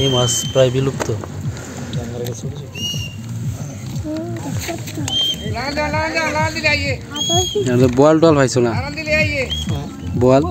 এই মাছ প্রায় বিলুপ্ত। বোয়াল টোয়াল পাইছো না? বোয়াল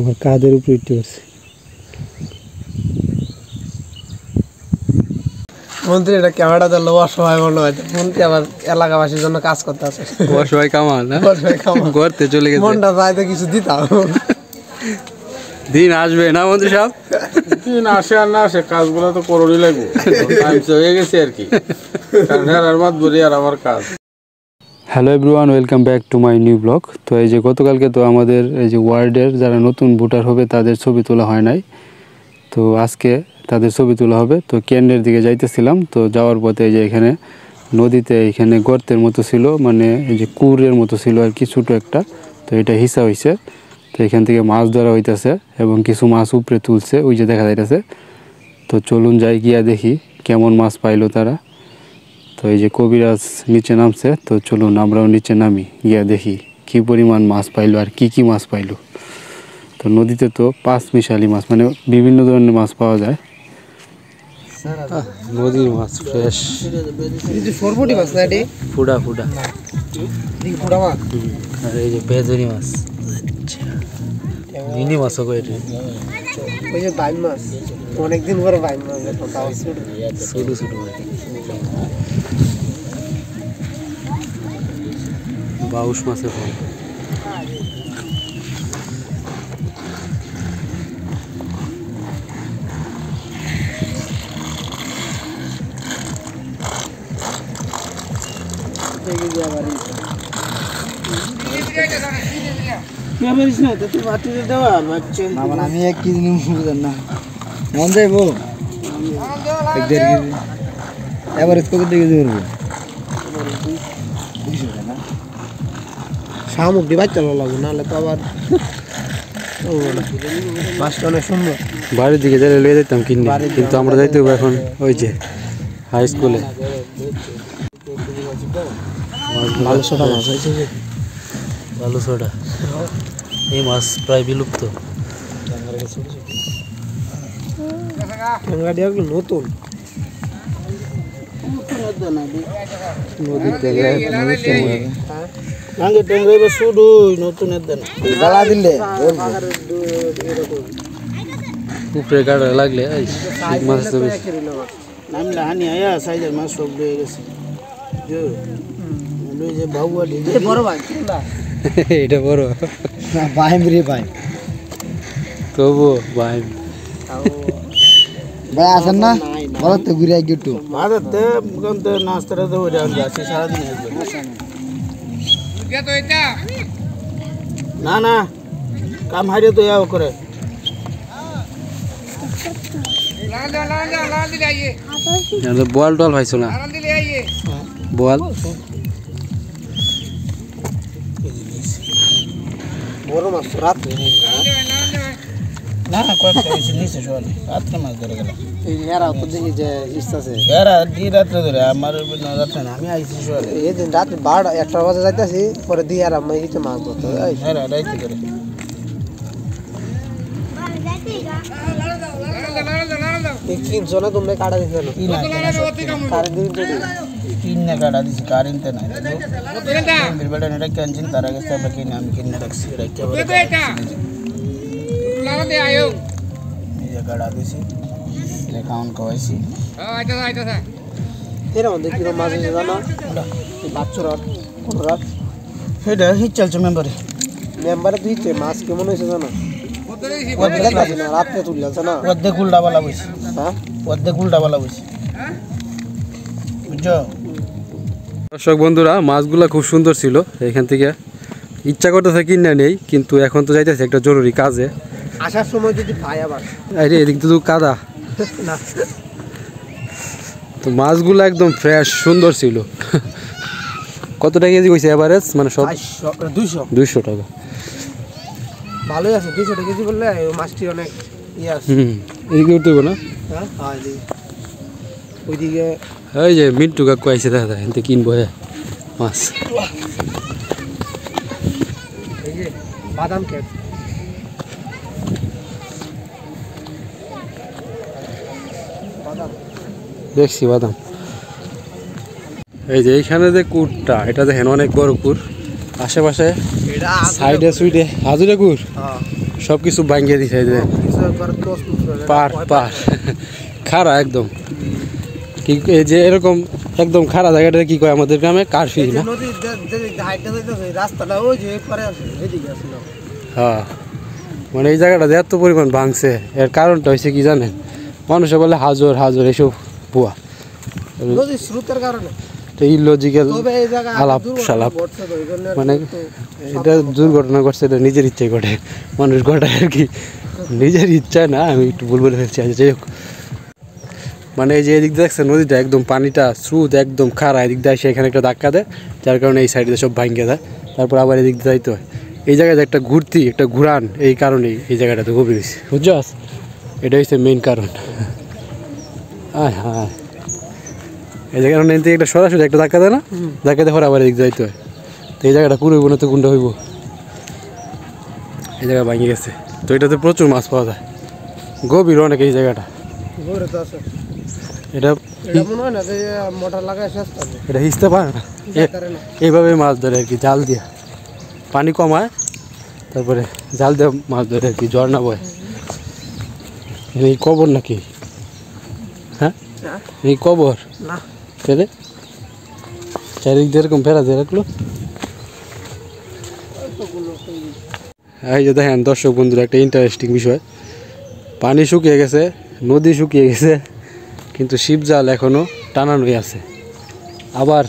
আমার কাদের উপরে উঠতে পারছে। মন্ত্রী এটা ক্যামেরা ধরলো অসহায় মনে হয়। মন্ত্রী আবার এলাকাবাসীর জন্য কাজ করতে আছে। অসহায় কামাল না, ঘরতে চলে গেছে। মনটা চাইতে কিছু দিতাম। দিন আসবে না মন্ত্রী সাহেব? দিন আসে আর না আসে, কাজগুলো তো করোই লাগবে। হয়ে গেছে আর কি, আর মাত বলি আর আমার কাজ। Hello everyone, welcome back to my new blog. তো এই যে গতকালকে তো আমাদের এই যে ওয়ার্ডের যারা নতুন ভোটার হবে তাদের ছবি তোলা হয় নাই, তো আজকে তাদের ছবি তোলা হবে। তো কেন্দ্রের দিকে যাইতেছিলাম, তো যাওয়ার পথে এই যে এখানে নদীতে এখানে গর্তের মতো ছিল, মানে এই যে কুড়ের মতো ছিল আর কি, ছোটো একটা। তো এটা হিসা হয়েছে, তো এখান থেকে মাছ ধরা হইতেছে এবং কিছু মাছ উপরে তুলছে, ওই যে দেখা যাইতেছে। তো চলুন যাই গিয়া দেখি কেমন মাছ পাইলো তারা। তো এই যে কবিরাজ নিচে নামছে, তো চলুন আমরাও নিচে নামি, গিয়া দেখি কি পরিমাণ মাছ পাইলো আর কি কি মাছ পাইলো। তো নদীতে তো পাঁচ মিশালি মাছ, মানে বিভিন্ন ধরনের মাছ পাওয়া যায়। নদীর মাছ ফ্রেশ, ফুডা ফুডা, আর এই যে বেজনি মাছ, মিনি মাছও কয়েছে। ওই যে বাইম মাছ, অনেকদিন পরে বাইম মাছ ছোটো ছোটো বাউশ মাছের ফল। আমি 1 কেজি নিম বুঝেন না, মন যাইব 1.5 কেজি। এবার কত কেজি ধরবো? সামগ্রী বাচ্চা লাগবে, নাহলে তো আবার মাছটা অনেক সুন্দর। বাড়ির দিকে যাই লিয়ে যেতাম কিনে, কিন্তু আমরা যাইতে হবে এখন ওই যে হাই স্কুলে। ভালো ছোটা মাছ হয়েছে, ভালো ছোটা। এই মাছ প্রায় বিলুপ্ত। নতুন উপরে গাড়া লাগলে মাছ এটা বড় বাইম রে ভাই, তবু ভাই ভাই আসেন না, বলো তো ঘুরে একটু না না কাম হারিয়ে তো ইয়াও করে। বোয়াল টোয়াল পাইছো না? বোয়াল বড় মাছ রাত্রে না কয়েকটা নিচে শোনে রাত্রে মাছ ধরে গেল। এরা তো দেখি যে ইচ্ছা আছে, এরা দি রাত্রে ধরে, আমার রাত্রে না, আমি আইছি শোনে। এই দিন রাত্রে 12-1টা বাজে যাইতেছি, পরে দিয়ে আর আমি কিছু মাছ ধরতে এরা রাইতে করে কিনছো না তোমরা? কাটা দিচ্ছ না? কিনে কাটা দিছি, কারেন্টে নাই বেটা এটা ক্যান্সিল, তার আগে আমরা কিনে আমি কিনে রাখছি, কাটা দিছি কাউন্ট খাওয়াইছি। এরকম দেখি মাছ হয়েছে জানো, বাচ্চুর কোন রাত সেটা হিট চলছে মেম্বারে। মেম্বারে তুই মাছ কেমন হয়েছে জানো? রাত্রে তুলছে না, অর্ধেক উল্টা বালা বইছি। হ্যাঁ অর্ধেক উল্টা বালা বইছি, বুঝছো? দর্শক বন্ধুরা, মাছগুলা খুব সুন্দর ছিল। এখান থেকে ইচ্ছা করতেছে কিনে নেই, কিন্তু এখন তো যাইতেছে একটা জরুরি কাজে। আসার সময় যদি পাই আবার, আরে এদিক তো কাদা না তো মাছগুলো একদম ফ্রেশ সুন্দর ছিল। কত টাকা কেজি কইছে এভারেজ, মানে সব 200 টাকা। ভালোই আছে, 200 টাকা কেজি বললে মাছটি অনেক ইয়ে আছে। এদিকে উঠতে হবে না? হ্যাঁ ওইদিকে এই যে মিন্টু কাকু আইসে, দেখা যায় এতে কিনবো মাছ। এই যে বাদাম ক্ষেত দেখছি বাদাম। এই যে এইখানে যে কুরটা, এটা দেখেন অনেক বড় কুর। আশেপাশে এটা সাইডে সুইডে হাজুরে কুর হ্যাঁ সব কিছু ভাঙ্গিয়ে দিছে। এই যে কিছু একবার দোষ পার পার খাড়া একদম। কি এই যে এরকম একদম খাড়া জায়গাটা কি কয় আমাদের গ্রামে কারফি না? নদী যে হাইটটা যাইতেছে রাস্তাটা ওই যে পরে আছে এদিকে আসছিল। হ্যাঁ, মানে এই জায়গাটা যে এত পরিমাণ ভাঙছে এর কারণটা হয়েছে কি জানেন? মানুষে বলে হাজর হাজর এসব ভুয়া, নদীর স্রোতের কারণে ইলজিক্যাল তবে এই জায়গায় আলাপ সালাপ। মানে এটা দুর্ঘটনা ঘটছে, এটা নিজের ইচ্ছায় ঘটে, মানুষ ঘটায় আর কি, নিজের ইচ্ছায় না। আমি একটু ভুল বলে ফেলছি। যাই হোক, মানে এই যে এদিক দিয়ে দেখছে নদীটা একদম পানিটা স্রোত একদম খাড়া, এদিক দিয়ে এসে এখানে একটা ধাক্কা দেয়, যার কারণে এই সাইডে সব ভাঙ্গে দেয়। তারপর আবার এদিক দিয়ে যাইতে হয়। এই জায়গায় যে একটা ঘুরতি একটা ঘুরান, এই কারণেই এই জায়গাটাতে গভীর হয়েছে, বুঝছস? এটা হচ্ছে মেইন কারণ। হ্যাঁ হ্যাঁ, এই জায়গাটা নিতে একটা সরাসরি একটা ধাক্কা দেয় না, ধাক্কা দিয়ে আবার এদিক যাইতে হয়। তো এই জায়গাটা পুরো না তো গুন্ডা হইব। এই জায়গা ভাঙে গেছে। তো এটাতে প্রচুর মাছ পাওয়া যায়, গভীর অনেক এই জায়গাটা। ঘুরে তো আছে এটা এটা মনে হয় না যে মোটর লাগায় শেষ করবে এটা হিসতে পারে না, করে না এইভাবে মাছ ধরে আর কি, জাল দিয়া পানি কমায়, তারপরে জাল দিয়ে মাছ ধরে আর কি, ঝর্ণা বয়। এই কবর নাকি? হ্যাঁ, হ্যাঁ? এই কবর না ফেলে চারিদিক দিয়ে এরকম ফেরা দিয়ে রাখলো। এই যে দেখেন দর্শক বন্ধুরা, একটা ইন্টারেস্টিং বিষয়, পানি শুকিয়ে গেছে, নদী শুকিয়ে গেছে, কিন্তু শিব জাল এখনো টানানোই আছে। আবার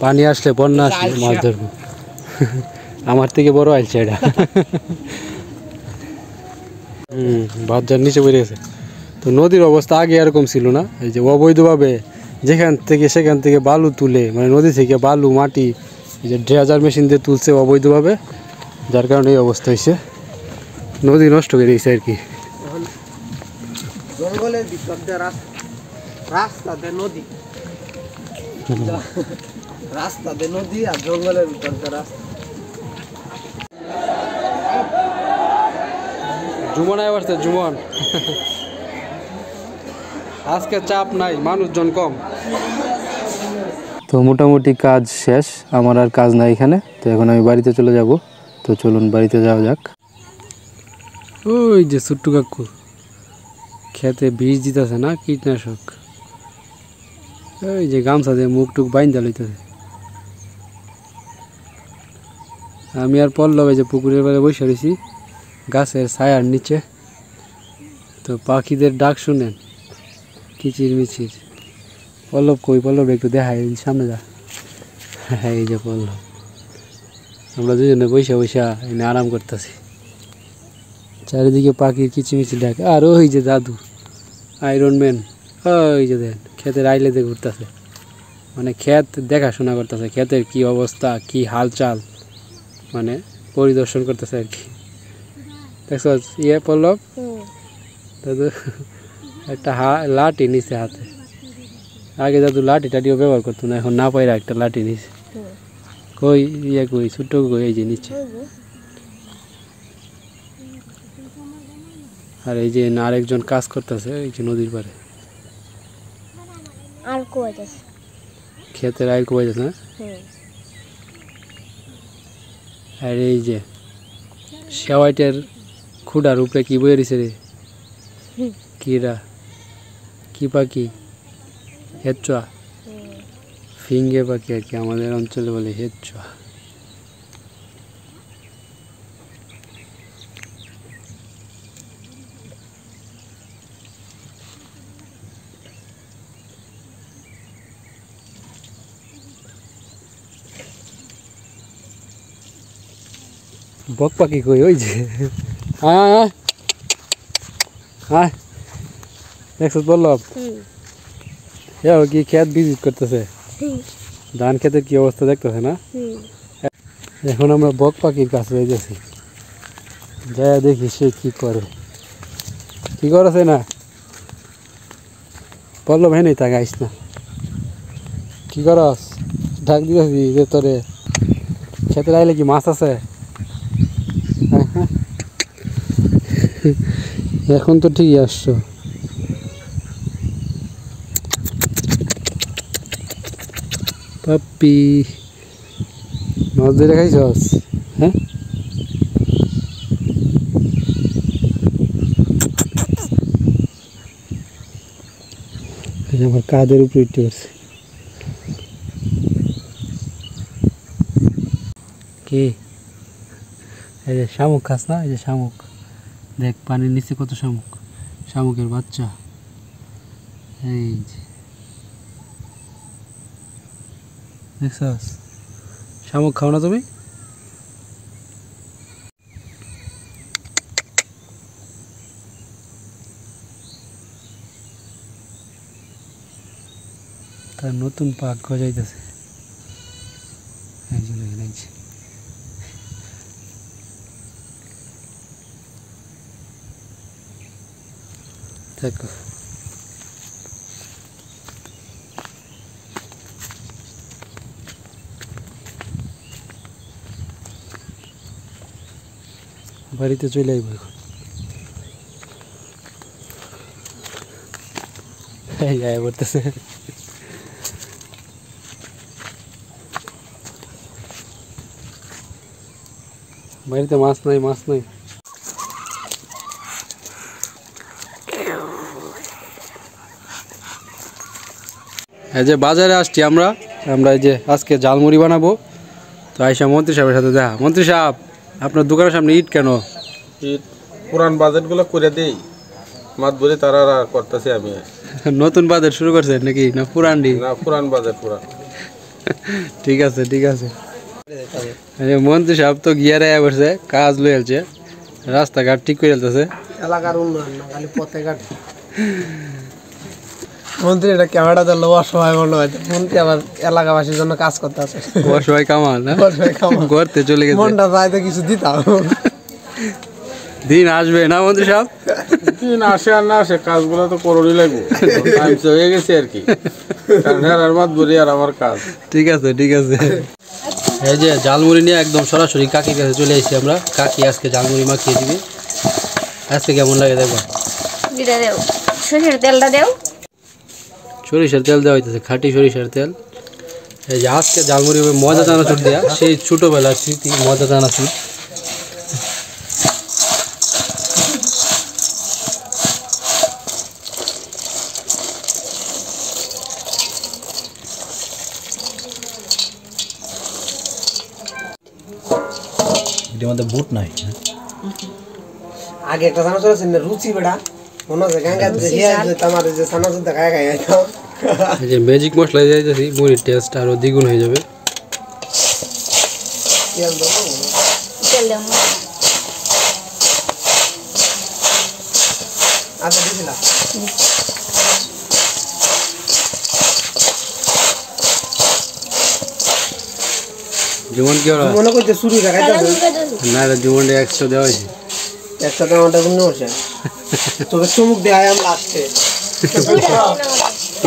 পানি আসলে, বন্যা আসলে মাছ ধরবো। আমার থেকে বড় আইছে এটা। বাজার নিচে পড়ে গেছে। তো নদীর অবস্থা আগে এরকম ছিল না, এই যে অবৈধভাবে যেখান থেকে সেখান থেকে বালু তুলে, মানে নদী থেকে বালু মাটি এই যে ড্রেজার মেশিন দিয়ে তুলছে অবৈধভাবে, যার কারণে এই অবস্থা হয়েছে, নদী নষ্ট করে দিয়েছে আর কি। জঙ্গলের ভিতর দিয়ে রাস্তা দিয়ে নদী রাস্তা দিয়ে নদী আর জঙ্গলের ভিতর দিয়ে রাস্তা। জুমন আসছে, জুমন। আজকে চাপ নাই, মানুষজন কম। তো মোটামুটি কাজ শেষ, আমার আর কাজ নাই এখানে। তো এখন আমি বাড়িতে চলে যাব। তো চলুন বাড়িতে যাওয়া যাক। ওই যে ছোট্টু কাকু খেতে বীজ দিতেছে না, কীটনাশক। ওই যে গামছা দিয়ে মুখ টুক বাইন্দা লইতেছে। আমি আর পল্লব এই যে পুকুরের বারে বসে রয়েছি গাছের ছায়ার নিচে। তো পাখিদের ডাক শুনেন, কিচির মিচির। পল্লব কই? পল্লব একটু দেখাই, সামনে যা। এই যে পল্লব, আমরা দুজনে বৈশা বৈশা এনে আরাম করতেছি। চারিদিকে পাখির কিচিমিচি ডাকে। আর ওই যে দাদু আয়রন ম্যান, ওই যে দেন ক্ষেতের আইলেতে ঘুরতেছে, মানে ক্ষেত দেখাশোনা করতেছে, ক্ষেতের কি অবস্থা কি হালচাল মানে পরিদর্শন করতেছে আর কি। দেখছ ইয়ে পল্লব, দাদু একটা লাঠি নিছে হাতে। আগে দাদু লাঠি টাটিও ব্যবহার করতো না, এখন না পাইরা একটা লাঠি নিছে। কই ইয়ে কই ছোট্ট কই? এই যে নিচে। আর এই যে আরেকজন কাজ করতেছে এই যে নদীর পারে, ক্ষেতের আইল কোবাইতেছে না। আর এই যে শেওয়াইটের খুঁড়ার উপরে কি বয়ে দিছে রে? কিরা কি পাখি? হেচ্চা, ফিঙ্গে পাখি আর কি, আমাদের অঞ্চলে বলে হেচ্চা। বক পাখি কই? ওই যে হ্যাঁ হ্যাঁ, দেখছ বললাম কি ক্ষেত ভিজিট করতেছে, ধান ক্ষেতের কি অবস্থা দেখতেছে না। এখন আমরা বক পাখির কাছে হয়ে গেছি, যা দেখি সে কি করে। কি করেছে না বললাম, হ্যাঁ নেই তাকে আইস না। কি করস? ডাক দিয়েছি যে তোরে ক্ষেতের আইলে কি মাছ আছে? এখন তো ঠিকই আসছো। পাপ্পি মাছ ধরে খাইছস? হ্যাঁ, আমার কাদের উপরে উঠতে পারছে। কি এই যে শামুক খাস না? এই যে শামুক, দেখ পানির নিচে কত শামুক, শামুকের বাচ্চা। এই যে দেখছস, শামুক খাও না তুমি? তার নতুন পাক গজাইতেছে। এই যে দেখেন, এই যে দেখো, বাড়িতে চলে আইব এখন। এই যায় পড়তেছে। বাড়িতে মাছ নাই, মাছ নাই। এই যে বাজারে আসছি আমরা এই যে আজকে ঝালমুড়ি বানাবো। তো আইসা মন্ত্রী সাহেবের সাথে দেখা। মন্ত্রী সাহেব, আপনার দোকানের সামনে ইট কেন? ইট পুরান বাজেটগুলো করে দেই, মাছ ধরে তারা করতেছি আমি। নতুন বাজার শুরু করছেন নাকি, না পুরানডি? না, পুরান বাজেট পুরান। ঠিক আছে, ঠিক আছে। মন্ত্রী সাহেব তো গিয়ারে বসে কাজ লয়ে আলছে, রাস্তাঘাট ঠিক করে আলতেছে। এলাকার উন্নয়ন না, খালি পথে ঘাট। মন্ত্রী এটা ক্যামেরা ধরলো, অসহায় মনে হয়। মন্ত্রী আবার এলাকাবাসীর জন্য কাজ করতে আছে। অসহায় কামাল না, ঘরতে চলে গেছে। মনটা চাইতে কিছু দিতাম। দিন আসবে না মন্ত্রী সাহেব? দিন আসে আর না আসে, কাজগুলো তো করোই লাগবো। টাইম হয়ে গেছে আর কি, কারণ আর মাছ ধরি আর আমার কাজ। ঠিক আছে, ঠিক আছে। এই যে ঝালমুড়ি নিয়ে একদম সরাসরি কাকির কাছে চলে এসেছি আমরা। কাকি আজকে ঝালমুড়ি মাখিয়ে দিবি। আজকে কেমন লাগে দেখবা। সরিষার তেলটা দেও। সরিষার তেল দেওয়া হইতেছে, খাঁটি সরিষার তেল। এই যে আজকে ঝালমুড়ি হবে মজা চানাচুর দেওয়া, সেই ছোটোবেলার স্মৃতি মজা চানাচুর। এটার মধ্যে বুট নাই। আগে একটা সানাসুর আছে না, রুচি বেড়া মনে হচ্ছে গাঙ্গা তোমার যে সানাসুর দেখায় খাই আইতাম। এই যে ম্যাজিক মশলা দিয়ে দিয়েছি, মুড়ির টেস্ট আরও দ্বিগুণ হয়ে যাবে। তেল দেও। আচ্ছা দিছিলাম। যেমন কি ওরা মনে করতে শুরু দেখাইতে না, জীবনটা এক্সট্রা দেওয়া হয়েছে। একসাথে আমাদের কোনো বসে তোকে চুমুক দেয় আমি লাস্টে।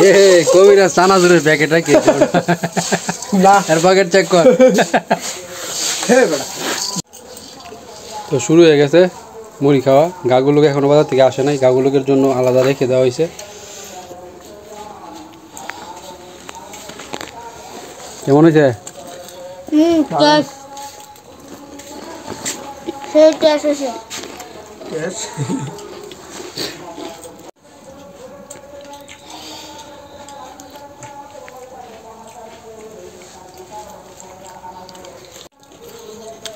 এ কবিরা চানাচুরের প্যাকেট রাখি না এর প্যাকেট চেক কর। হে বেড়া তো শুরু হয়ে গেছে মুড়ি খাওয়া। গাগুলোকে এখনো বাজার থেকে আসে নাই, গাগুলোকের জন্য আলাদা রেখে দেওয়া হয়েছে। কেমন হয়েছে?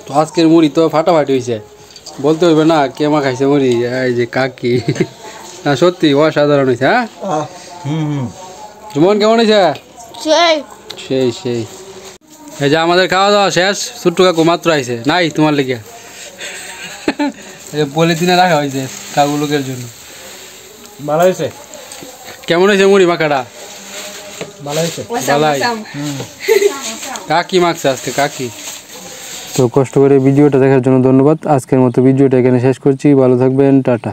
তো আজকের মুড়ি তো ফাটাফাটি হয়েছে, বলতে হইবে না কে মা খাইছে মুড়ি। এই যে কাকি, না সত্যি অসাধারণ হয়েছে। হ্যাঁ জুমন কেমন হয়েছে? সেই সেই। এই যে আমাদের খাওয়া দাওয়া শেষ, ছোট্ট কাকু মাত্র আইছে নাই তোমার লেগে। পলিথিনে রাখা হয়েছে কাকুলোকের জন্য। ভালো হয়েছে। কেমন হয়েছে মুড়ি মাখাটা? ভালো হয়েছে। ভালাই। কাকি মাখছে আজকে, কাকি। তো কষ্ট করে ভিডিওটা দেখার জন্য ধন্যবাদ। আজকের মতো ভিডিওটা এখানে শেষ করছি। ভালো থাকবেন, টাটা।